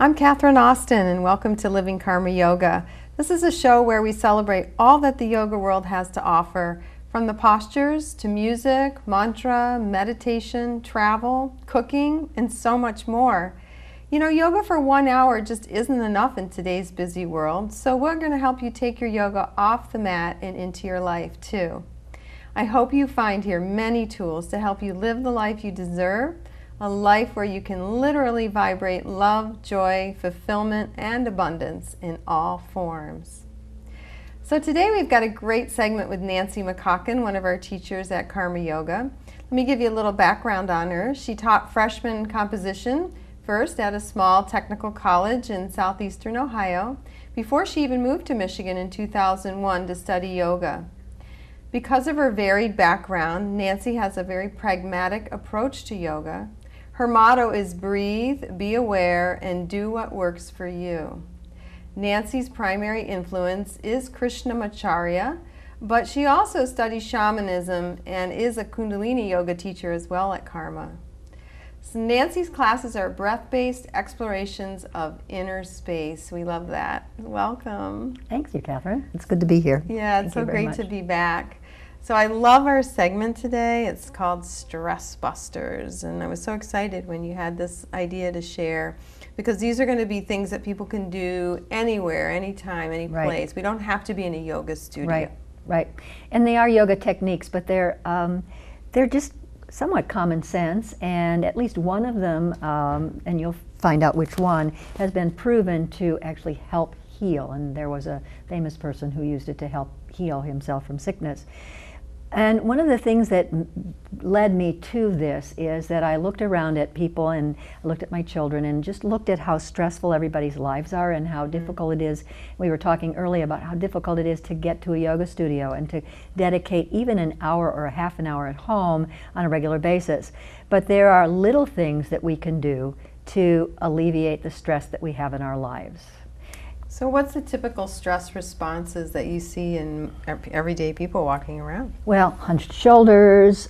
I'm Catherine Austin, and welcome to Living Karma Yoga. This is a show where we celebrate all that the yoga world has to offer, from the postures to music, mantra, meditation, travel, cooking, and so much more. You know, yoga for 1 hour just isn't enough in today's busy world, so we're going to help you take your yoga off the mat and into your life too. I hope you find here many tools to help you live the life you deserve, a life where you can literally vibrate love, joy, fulfillment, and abundance in all forms. So today we've got a great segment with Nancy McCauken, one of our teachers at Karma Yoga. Let me give you a little background on her. She taught freshman composition first at a small technical college in southeastern Ohio before she even moved to Michigan in 2001 to study yoga. Because of her varied background, Nancy has a very pragmatic approach to yoga. Her motto is breathe, be aware, and do what works for you. Nancy's primary influence is Krishnamacharya, but she also studies shamanism and is a Kundalini yoga teacher as well at Karma. So Nancy's classes are breath-based explorations of inner space. We love that. Welcome. Thank you, Catherine. It's good to be here. Yeah, it's so great to be back. So I love our segment today. It's called Stress Busters, and I was so excited when you had this idea to share, because these are going to be things that people can do anywhere, anytime, any place. We don't have to be in a yoga studio. Right. And they are yoga techniques, but they're just somewhat common sense, and at least one of them, and you'll find out which one, has been proven to actually help heal. And there was a famous person who used it to help heal himself from sickness. And one of the things that led me to this is that I looked around at people, and I looked at my children and just looked at how stressful everybody's lives are and how difficult it is. We were talking earlier about how difficult it is to get to a yoga studio and to dedicate even an hour or a half an hour at home on a regular basis. But there are little things that we can do to alleviate the stress that we have in our lives. So what's the typical stress responses that you see in everyday people walking around? Well, hunched shoulders,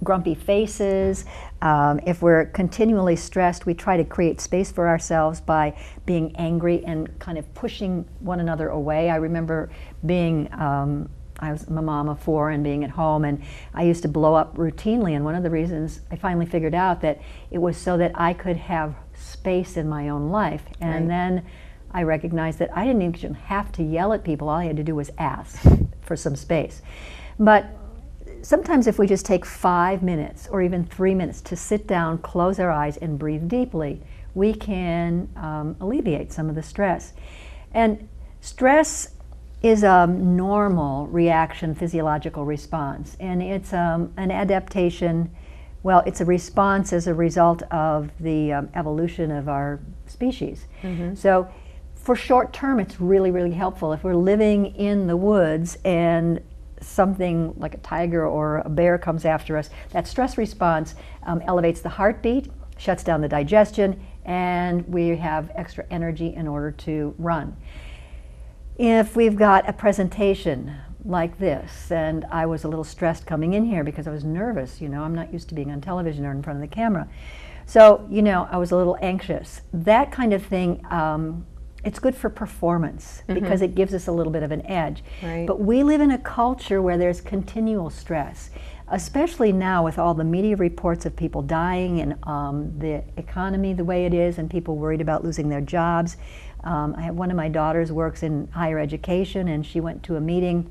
grumpy faces. If we're continually stressed, we try to create space for ourselves by being angry and kind of pushing one another away. I remember being, I was a mom of 4 and being at home, and I used to blow up routinely, and one of the reasons I finally figured out that it was so that I could have space in my own life. And then I recognized that I didn't even have to yell at people. All I had to do was ask for some space. But sometimes if we just take 5 minutes or even 3 minutes to sit down, close our eyes, and breathe deeply, we can alleviate some of the stress. And stress is a normal reaction, physiological response. And it's an adaptation. Well, it's a response as a result of the evolution of our species. So for short term, it's really, really helpful. If we're living in the woods and something like a tiger or a bear comes after us, that stress response elevates the heartbeat, shuts down the digestion, and we have extra energy in order to run. If we've got a presentation like this, and I was a little stressed coming in here because I was nervous, you know, I'm not used to being on television or in front of the camera. So, you know, I was a little anxious. That kind of thing, it's good for performance because it gives us a little bit of an edge. But we live in a culture where there's continual stress, especially now with all the media reports of people dying and the economy the way it is and people worried about losing their jobs. I have one of my daughters works in higher education, and she went to a meeting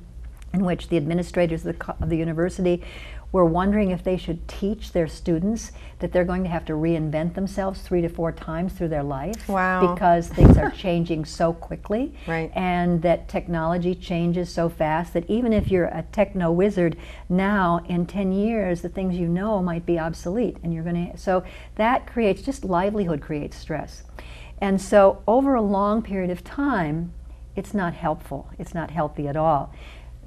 in which the administrators of the university were wondering if they should teach their students that they're going to have to reinvent themselves 3 to 4 times through their life. Because things are changing so quickly, and that technology changes so fast that even if you're a techno wizard now, in 10 years the things you know might be obsolete, and you're going to, so that creates, just livelihood creates stress. And so over a long period of time, it's not helpful, it's not healthy at all.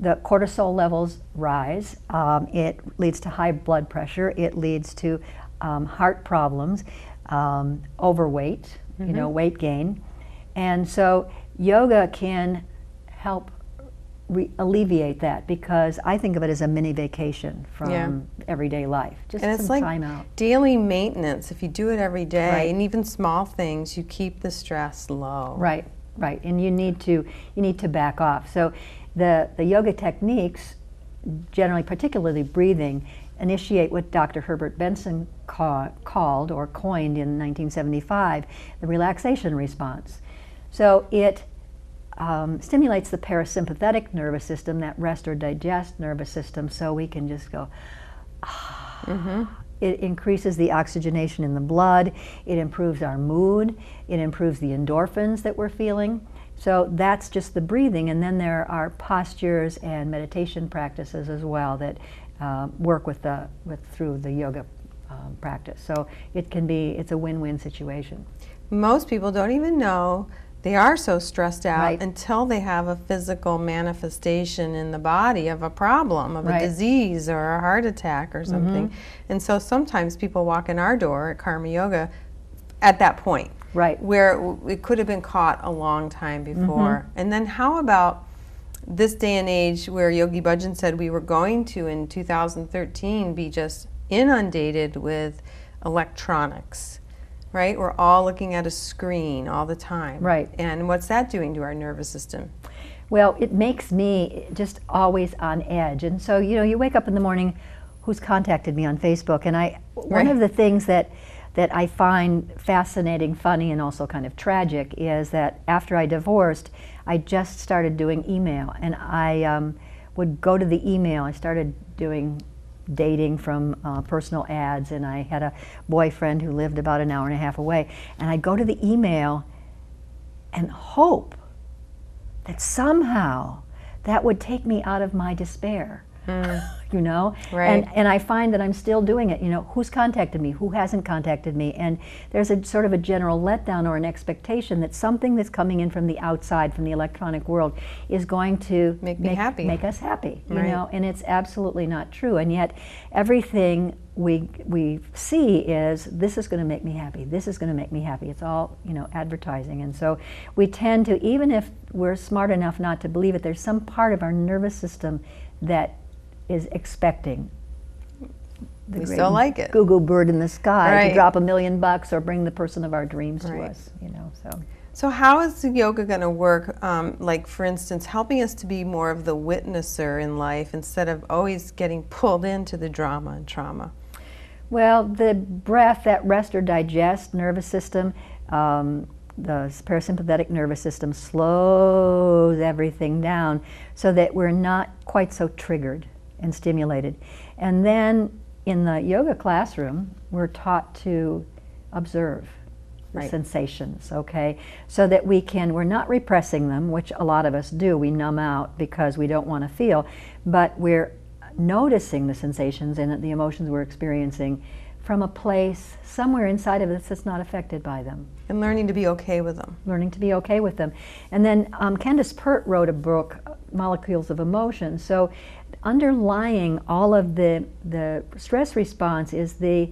The cortisol levels rise, it leads to high blood pressure, it leads to heart problems, overweight, you know, weight gain. And so yoga can help alleviate that, because I think of it as a mini vacation from everyday life. Just and it's some like time out. Daily maintenance. If you do it every day, Right. and even small things, you keep the stress low. Right, right. And you need to back off. So the yoga techniques, generally, particularly breathing, initiate what Dr. Herbert Benson called or coined in 1975 the relaxation response. So it stimulates the parasympathetic nervous system, that rest or digest nervous system, so we can just go, It increases the oxygenation in the blood, it improves our mood, it improves the endorphins that we're feeling. So that's just the breathing, and then there are postures and meditation practices as well that work through the yoga practice. So it's a win-win situation. Most people don't even know they are so stressed out Right. until they have a physical manifestation in the body of a problem, of a Right. disease or a heart attack or something. And so sometimes people walk in our door at Karma Yoga at that point, Right. where it could have been caught a long time before. And then how about this day and age where Yogi Bhajan said we were going to, in 2013, be just inundated with electronics? Right? We're all looking at a screen all the time. Right. And what's that doing to our nervous system? Well, it makes me just always on edge. And so, you wake up in the morning, who's contacted me on Facebook? And one of the things that I find fascinating, funny, and also kind of tragic is that after I divorced, I just started doing email. And I would go to the email. I started doing dating from personal ads, and I had a boyfriend who lived about an hour and a half away, and I'd go to the email and hope that somehow that would take me out of my despair. Right. And I find that I'm still doing it. Who's contacted me, who hasn't contacted me, and there's a sort of a general letdown or an expectation that something that's coming in from the outside, from the electronic world, is going to make us happy. Right. And it's absolutely not true. And yet everything we see is, this is going to make me happy, this is going to make me happy. It's all advertising. And so we tend to, even if we're smart enough not to believe it, there's some part of our nervous system that is expecting the We great still like it. goo-goo bird in the sky Right. to drop $1 million or bring the person of our dreams to Right. us. So how is the yoga going to work, like for instance, helping us to be more of the witnesser in life instead of always getting pulled into the drama and trauma? Well, the breath, that rest or digest nervous system, the parasympathetic nervous system slows everything down so that we're not quite so triggered and stimulated. And then in the yoga classroom, we're taught to observe the Right. sensations, okay? So that we're not repressing them, which a lot of us do. We numb out because we don't want to feel, but we're noticing the sensations and the emotions we're experiencing from a place somewhere inside of us that's not affected by them. And learning to be okay with them. Learning to be okay with them. And then Candace Pert wrote a book, Molecules of Emotion. So underlying all of the stress response is the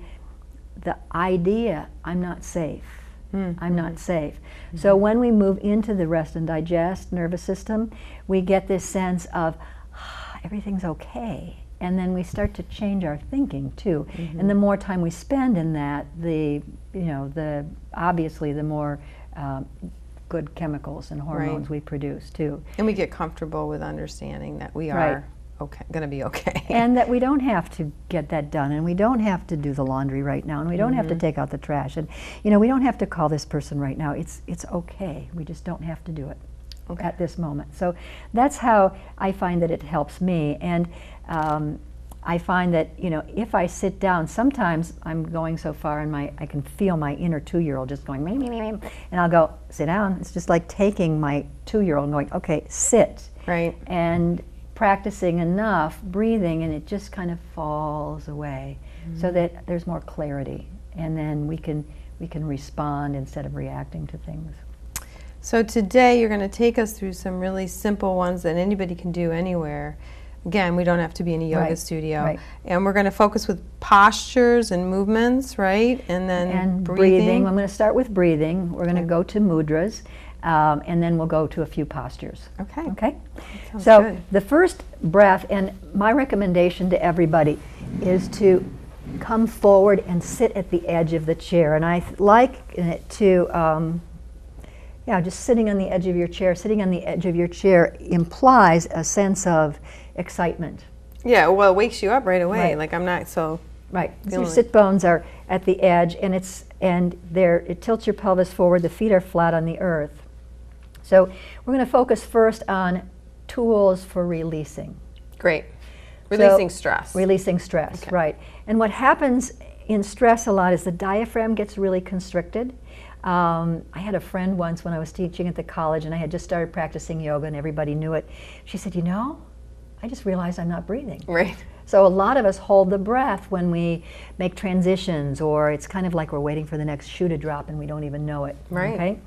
idea, I'm not safe. I'm not safe. So when we move into the rest and digest nervous system, we get this sense of everything's okay. And then we start to change our thinking too. And the more time we spend in that, obviously the more good chemicals and hormones we produce too. And we get comfortable with understanding that we Right. are going to be okay. And that we don't have to get that done, and we don't have to do the laundry right now, and we don't have to take out the trash, and we don't have to call this person right now. It's okay. We just don't have to do it at this moment. So that's how I find that it helps me. And I find that if I sit down, sometimes I'm going so far, and I can feel my inner 2-year-old just going, and I'll go, sit down. It's just like taking my 2-year-old and going, okay, sit. Right. And practicing enough breathing, and it just kind of falls away, so that there's more clarity, and then we can respond instead of reacting to things. So today you're going to take us through some really simple ones that anybody can do anywhere. Again, we don't have to be in a yoga studio. Right. And we're going to focus with postures and movements, right? And then breathing. I'm going to start with breathing. We're going to go to mudras. and then we'll go to a few postures. Okay. Okay? Sounds So good. the first breath, and my recommendation to everybody, is to come forward and sit at the edge of the chair. And I like it to, just sitting on the edge of your chair. Sitting on the edge of your chair implies a sense of excitement. Yeah, well, it wakes you up right away. Right. Like I'm not so. Right. So your Feeling. sit bones are at the edge, and it tilts your pelvis forward. The feet are flat on the earth. So we're going to focus first on tools for releasing. Great. Releasing stress. Releasing stress, Okay. right. And what happens in stress a lot is the diaphragm gets really constricted. I had a friend once when I was teaching at the college, and I had just started practicing yoga, and everybody knew it. She said, you know, I just realized I'm not breathing. Right. So a lot of us hold the breath when we make transitions, or it's kind of like we're waiting for the next shoe to drop and we don't even know it. Right. Okay?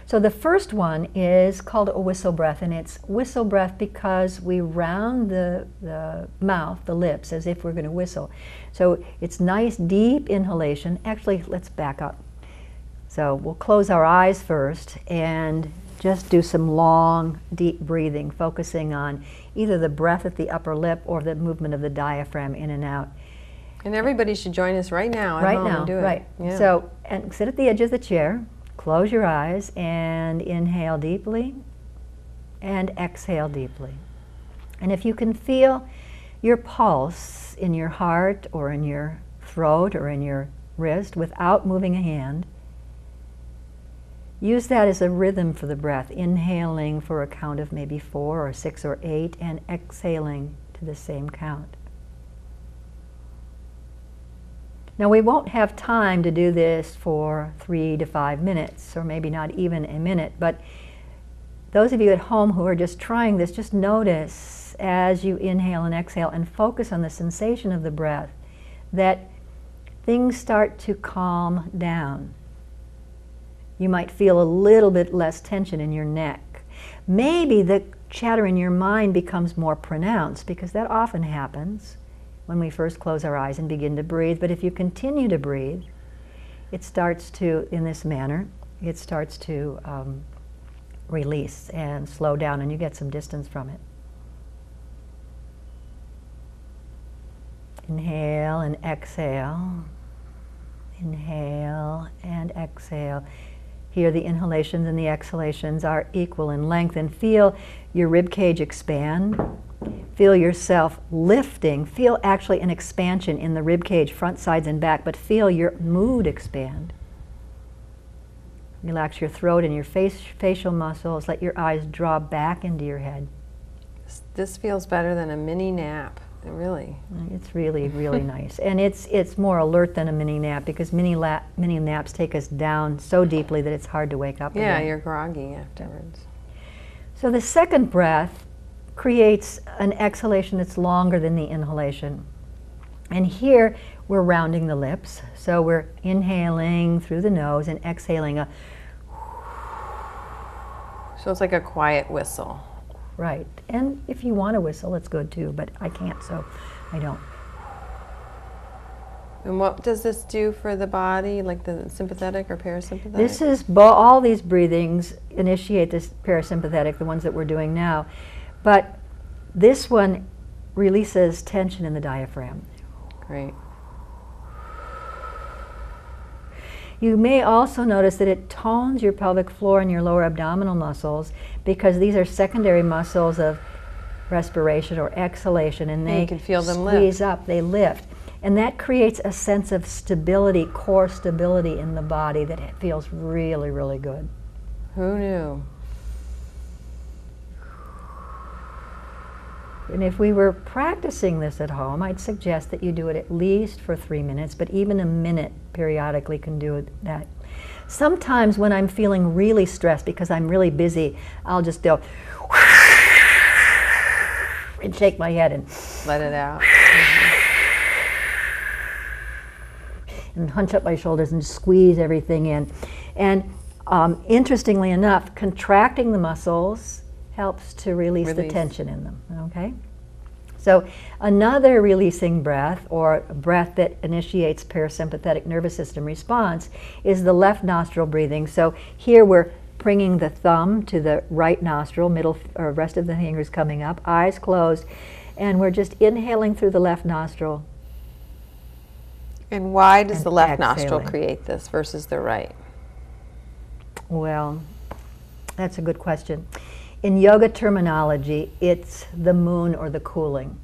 So the first one is called a whistle breath, and it's whistle breath because we round the mouth, the lips, as if we're going to whistle. So it's nice, deep inhalation. Actually, let's back up. So we'll close our eyes first and just do some long, deep breathing, focusing on either the breath at the upper lip or the movement of the diaphragm in and out. And everybody should join us right now at Right home now, and do it. right. Yeah. So, and sit at the edge of the chair, close your eyes, and inhale deeply, and exhale deeply. And if you can feel your pulse in your heart or in your throat or in your wrist without moving a hand, use that as a rhythm for the breath, inhaling for a count of maybe 4 or 6 or 8, and exhaling to the same count. Now we won't have time to do this for 3 to 5 minutes, or maybe not even a minute, but those of you at home who are just trying this, just notice as you inhale and exhale and focus on the sensation of the breath that things start to calm down. You might feel a little bit less tension in your neck. Maybe the chatter in your mind becomes more pronounced, because that often happens when we first close our eyes and begin to breathe. But if you continue to breathe, it starts to, in this manner, it starts to release and slow down, and you get some distance from it. Inhale and exhale. Inhale and exhale. Here the inhalations and the exhalations are equal in length, and feel your rib cage expand. Feel yourself lifting. Feel actually an expansion in the rib cage, front, sides, and back, but feel your mood expand. Relax your throat and your facial muscles. Let your eyes draw back into your head. This feels better than a mini nap, really. It's really, really nice. And it's more alert than a mini nap, because mini naps take us down so deeply that it's hard to wake up Yeah, again. you're groggy afterwards. So the second breath creates an exhalation that's longer than the inhalation. And here we're rounding the lips. So we're inhaling through the nose and exhaling a So it's like a quiet whistle. right. And if you want to whistle, it's good too, but I can't, so I don't. And what does this do for the body, like the sympathetic or parasympathetic? This is, all these breathings initiate this parasympathetic, the ones that we're doing now. But this one releases tension in the diaphragm. Great. You may also notice that it tones your pelvic floor and your lower abdominal muscles, because these are secondary muscles of respiration or exhalation, and they you can feel them squeeze lift. up, they lift. And that creates a sense of stability, core stability in the body that feels really, really good. Who knew? And if we were practicing this at home, I'd suggest that you do it at least for 3 minutes, but even a minute periodically can do that. Sometimes when I'm feeling really stressed because I'm really busy, I'll just go and shake my head and Let it out. and hunch up my shoulders and squeeze everything in. And interestingly enough, contracting the muscles helps to release the tension in them, okay? So another releasing breath, or a breath that initiates parasympathetic nervous system response, is the left nostril breathing. So here we're bringing the thumb to the right nostril, middle or rest of the fingers coming up, eyes closed, and we're just inhaling through the left nostril. And why does the left exhaling. nostril create this versus the right? Well, that's a good question. In yoga terminology, it's the moon or the cooling.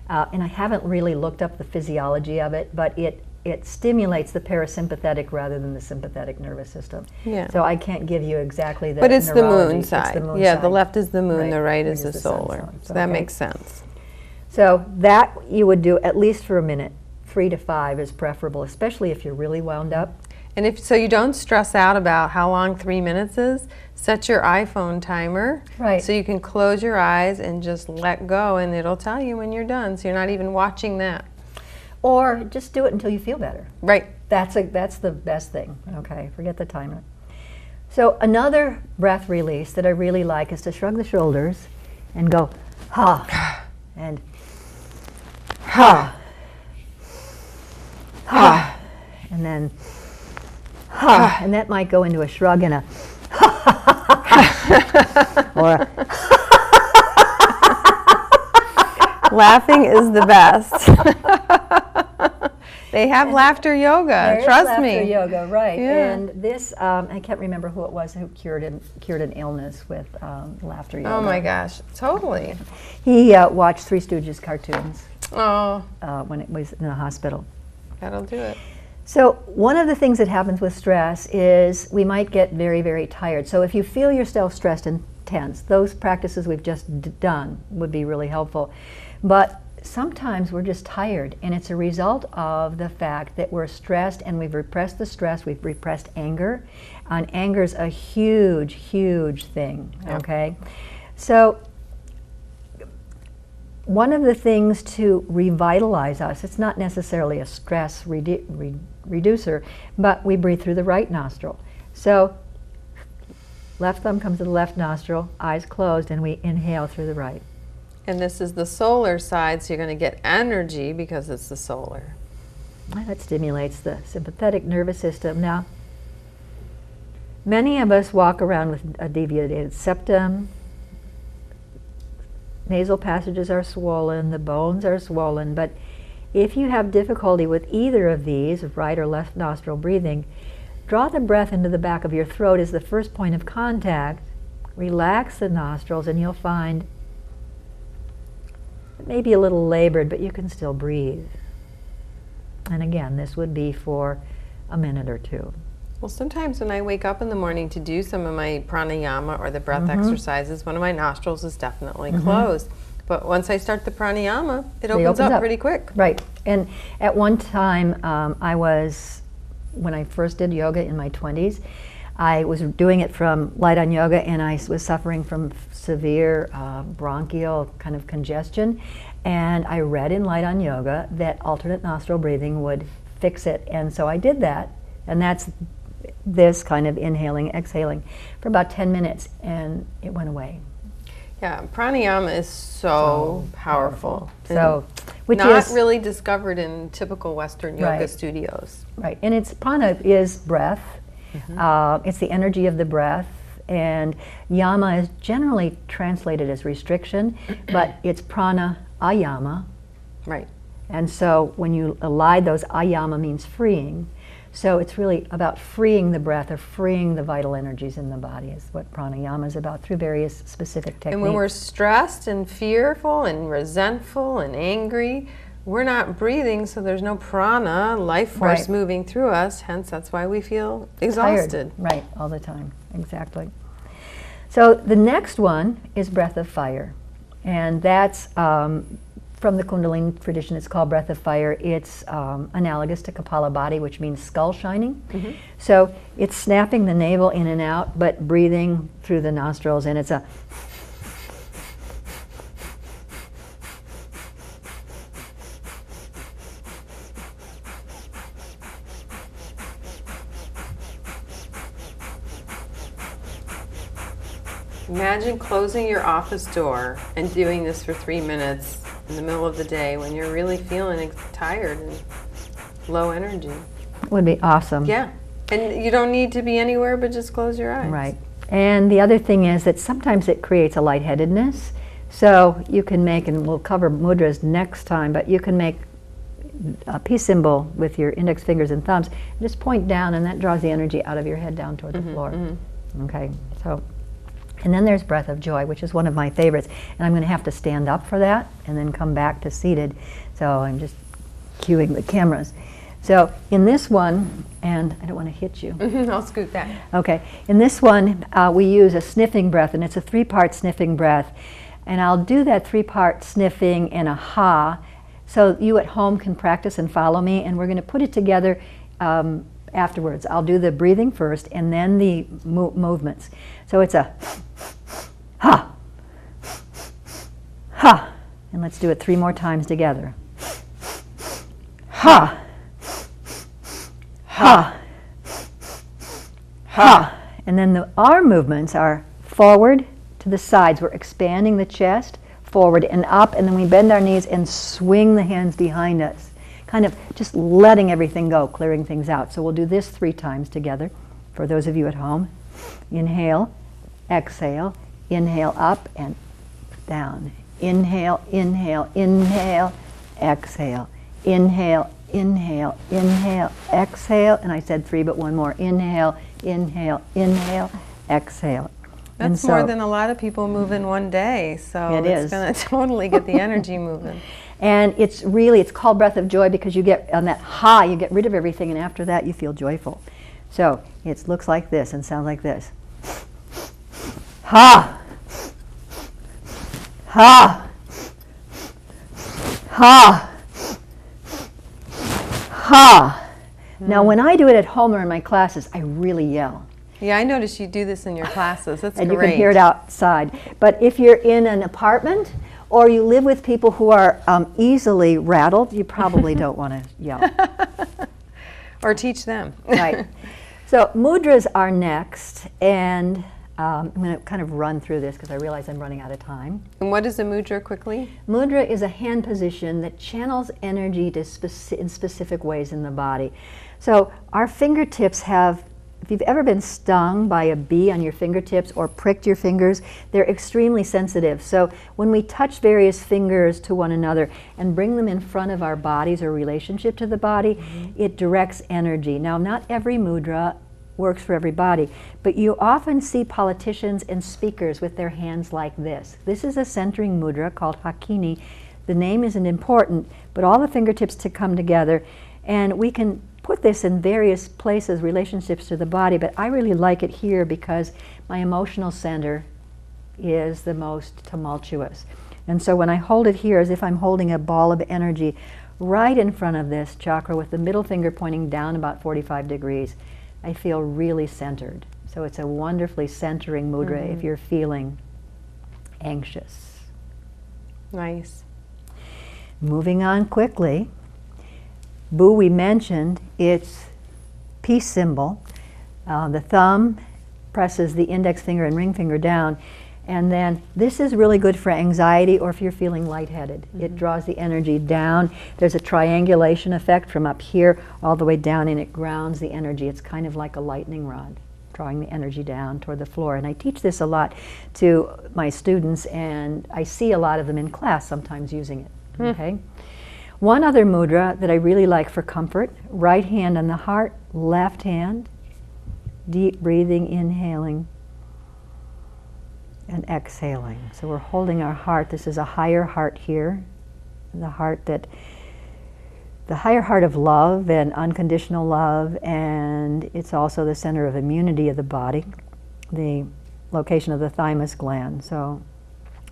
And I haven't really looked up the physiology of it, but it stimulates the parasympathetic rather than the sympathetic nervous system. Yeah. So I can't give you exactly the But it's the neurology. moon side. It's the moon yeah, side. the left is the moon, Right. the right Which is the sun solar. zone. So that Okay. makes sense. So that you would do at least for a minute. 3 to 5 is preferable, especially if you're really wound up. And if so, you don't stress out about how long 3 minutes is. Set your iPhone timer, Right. so you can close your eyes and just let go, and it'll tell you when you're done. So you're not even watching that. Or just do it until you feel better. Right. That's the best thing. Okay, forget the timer. So another breath release that I really like is to shrug the shoulders and go ha and ha ha and then ha, and that might go into a shrug and a or a Laughing is the best. They have laughter yoga. There is Trust laughter me. yoga, right? Yeah. And this, I can't remember who it was who cured an illness with laughter yoga. Oh my gosh, totally. He watched Three Stooges cartoons Oh, when it was in the hospital. that'll do it. So one of the things that happens with stress is we might get very, very tired. So if you feel yourself stressed and tense, those practices we've just done would be really helpful. But sometimes we're just tired, and it's a result of the fact that we're stressed and we've repressed the stress, we've repressed anger, and anger's a huge, huge thing, okay? So one of the things to revitalize us, it's not necessarily a stress reducer, but we breathe through the right nostril. So left thumb comes to the left nostril, eyes closed, and we inhale through the right. And this is the solar side, so you're going to get energy because it's the solar. That stimulates the sympathetic nervous system. Now, many of us walk around with a deviated septum. Nasal passages are swollen, the bones are swollen, but if you have difficulty with either of these, right or left nostril breathing, draw the breath into the back of your throat as the first point of contact. Relax the nostrils, and you'll find it may be a little labored, but you can still breathe. And again, this would be for a minute or two. Well, sometimes when I wake up in the morning to do some of my pranayama or the breath exercises, one of my nostrils is definitely closed. But once I start the pranayama, it opens up pretty quick. Right. And at one time, when I first did yoga in my 20s, I was doing it from light on yoga, and I was suffering from severe bronchial kind of congestion. And I read in light on yoga that alternate nostril breathing would fix it. And so I did that. And that's this kind of inhaling, exhaling for about 10 minutes, and it went away. Yeah, pranayama is so powerful. So, which not is really discovered in typical Western yoga studios. Right, and it's prana is breath. It's the energy of the breath, and yama is generally translated as restriction, but it's prana ayama. Right. And so when you elide those, ayama means freeing. So it's really about freeing the breath or freeing the vital energies in the body is what pranayama is about through various specific techniques. And when we're stressed and fearful and resentful and angry, we're not breathing, so there's no prana, life force moving through us, hence that's why we feel exhausted. Tired. Right, all the time, exactly. So the next one is breath of fire, and that's from the Kundalini tradition. It's called breath of fire. It's analogous to Kapalabhati, which means skull shining. So it's snapping the navel in and out, but breathing through the nostrils, and it's a Imagine closing your office door and doing this for 3 minutes in the middle of the day when you're really feeling tired and low energy. would be awesome. Yeah, and you don't need to be anywhere but just close your eyes. Right. And the other thing is that sometimes it creates a lightheadedness. So you can make, and we'll cover mudras next time, but you can make a peace symbol with your index fingers and thumbs. Just point down, and that draws the energy out of your head down toward the floor. Okay, so, and then there's breath of joy, which is one of my favorites. And I'm going to have to stand up for that and then come back to seated. So I'm just cueing the cameras. So in this one, and I don't want to hit you. I'll scoot back. Okay, in this one we use a sniffing breath, and it's a 3-part sniffing breath. And I'll do that 3-part sniffing in a ha, so you at home can practice and follow me, and we're going to put it together afterwards. I'll do the breathing first and then the movements. So it's a ha, ha, and let's do it 3 more times together. Ha, ha, ha. And then the arm movements are forward to the sides. We're expanding the chest, forward and up, and then we bend our knees and swing the hands behind us. Kind of just letting everything go, clearing things out. So we'll do this 3 times together for those of you at home. Inhale, exhale, inhale up and down. Inhale, inhale, inhale, exhale. Inhale, inhale, inhale, exhale. And I said 3, but 1 more. Inhale, inhale, inhale, exhale. That's more than a lot of people move in one day, so it's going to totally get the energy moving. And it's really, it's called breath of joy because you get, on that ha, you get rid of everything, and after that you feel joyful. So it looks like this and sounds like this. Ha! Ha! Ha! Ha! Now when I do it at home or in my classes, I really yell. Yeah, I noticed you do this in your classes. That's and great. You can hear it outside. But if you're in an apartment or you live with people who are easily rattled, you probably don't want to yell. Or teach them. Right. So mudras are next, and I'm going to kind of run through this because I realize I'm running out of time. And what is a mudra quickly? Mudra is a hand position that channels energy to in specific ways in the body. So our fingertips have, if you've ever been stung by a bee on your fingertips or pricked your fingers, they're extremely sensitive. So when we touch various fingers to one another and bring them in front of our bodies or relationship to the body, it directs energy. Now, not every mudra works for everybody, but you often see politicians and speakers with their hands like this. This is a centering mudra called Hakini. The name isn't important, but all the fingertips to come together, and we can put this in various places, relationships to the body, but I really like it here because my emotional center is the most tumultuous. And so when I hold it here, as if I'm holding a ball of energy right in front of this chakra with the middle finger pointing down about 45 degrees, I feel really centered. So it's a wonderfully centering mudra if you're feeling anxious. Nice. Moving on quickly. Bu we mentioned, it's peace symbol. The thumb presses the index finger and ring finger down, and then this is really good for anxiety or if you're feeling lightheaded. It draws the energy down. There's a triangulation effect from up here all the way down, and it grounds the energy. It's kind of like a lightning rod, drawing the energy down toward the floor. And I teach this a lot to my students, and I see a lot of them in class sometimes using it. Okay. One other mudra that I really like for comfort, right hand on the heart, left hand, deep breathing, inhaling and exhaling. So we're holding our heart. This is a higher heart here, the higher heart of love and unconditional love, and it's also the center of immunity of the body, the location of the thymus gland. So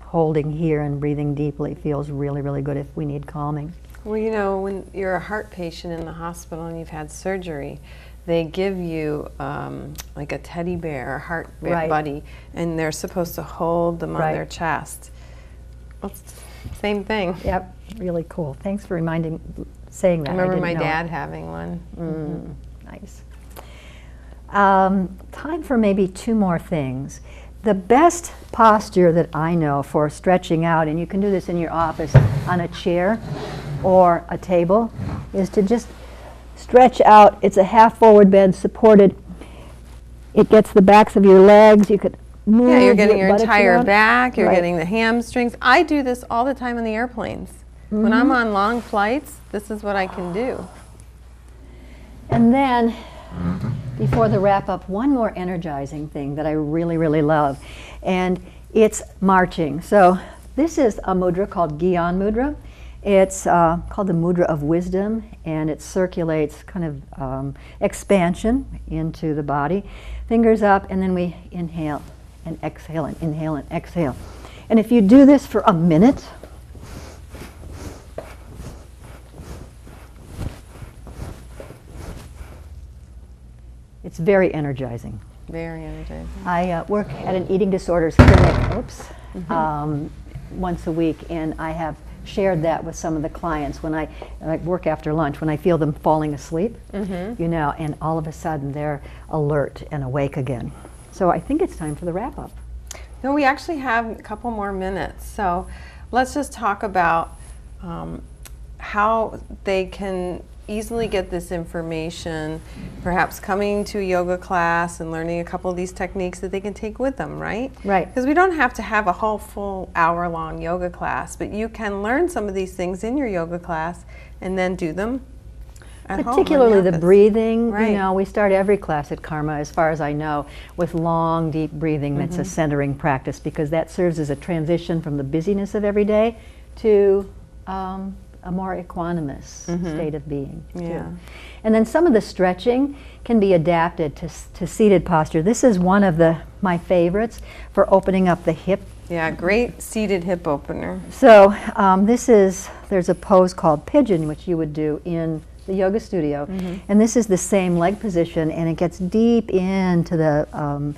holding here and breathing deeply feels really, really good if we need calming. Well, you know, when you're a heart patient in the hospital and you've had surgery, they give you like a teddy bear, a heart buddy, and they're supposed to hold them on their chest. Well, it's the same thing. Yep, really cool. Thanks for saying that. I remember my dad having one. Nice. Time for maybe 2 more things. The best posture that I know for stretching out, and you can do this in your office on a chair or a table, is to just stretch out. It's a half forward bend supported it gets the backs of your legs. You could move. Yeah, you're getting your entire around. back, you're Right. getting the hamstrings. I do this all the time on the airplanes. When I'm on long flights, this is what I can do. And then, before the wrap up, one more energizing thing that I really, really love, and it's marching. So this is a mudra called Gyan Mudra. It's called the Mudra of Wisdom, and it circulates kind of expansion into the body. Fingers up, and then we inhale and exhale and inhale and exhale. And if you do this for a minute, it's very energizing. Very energizing. I work at an eating disorders clinic, once a week, and I have shared that with some of the clients when I work after lunch, when I feel them falling asleep, you know, and all of a sudden they're alert and awake again. So I think it's time for the wrap up. No, we actually have a couple more minutes, so let's just talk about how they can easily get this information, perhaps coming to a yoga class and learning a couple of these techniques that they can take with them, right? Right. Because we don't have to have a whole full hour-long yoga class, but you can learn some of these things in your yoga class and then do them at home. Particularly the breathing. Right. You know, we start every class at Karma, as far as I know, with long, deep breathing. That's a centering practice, because that serves as a transition from the busyness of every day to a more equanimous state of being. Yeah. Too. And then some of the stretching can be adapted to seated posture. This is one of my favorites for opening up the hip. Yeah, great seated hip opener. So there's a pose called pigeon, which you would do in the yoga studio. And this is the same leg position, and it gets deep into the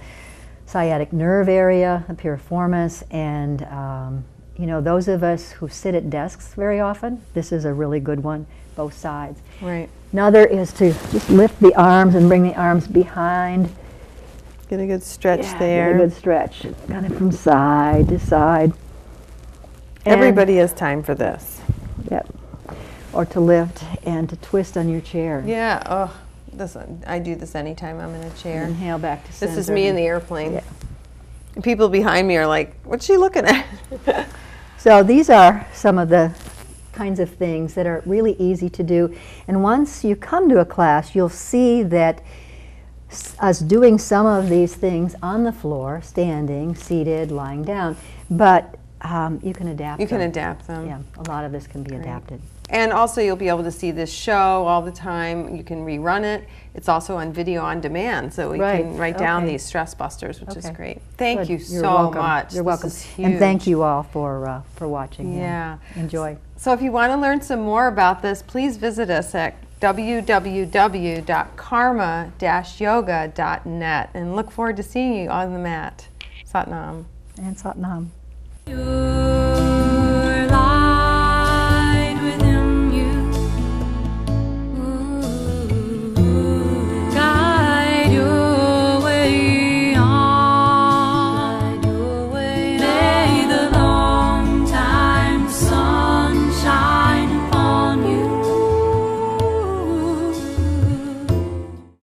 sciatic nerve area, the piriformis, and you know, those of us who sit at desks very often, this is a really good one, both sides. Right. Another is to just lift the arms and bring the arms behind. Get a good stretch there. Get a good stretch, kind of from side to side. And Everybody has time for this. Yep. Or to lift and to twist on your chair. Yeah, I do this anytime I'm in a chair. Inhale back to center. This is me in the airplane. Yeah. People behind me are like, what's she looking at? So these are some of the kinds of things that are really easy to do. And once you come to a class, you'll see that us doing some of these things on the floor, standing, seated, lying down, but you can adapt them. You can adapt them. Yeah, a lot of this can be adapted. And also you'll be able to see this show all the time. You can rerun it. It's also on video on demand, so we can write down these stress busters, which is great. Thank you so much. You're welcome. This is huge. And thank you all for watching. Yeah. Enjoy. So if you want to learn some more about this, please visit us at www.karma-yoga.net and look forward to seeing you on the mat. Satnam. And Satnam.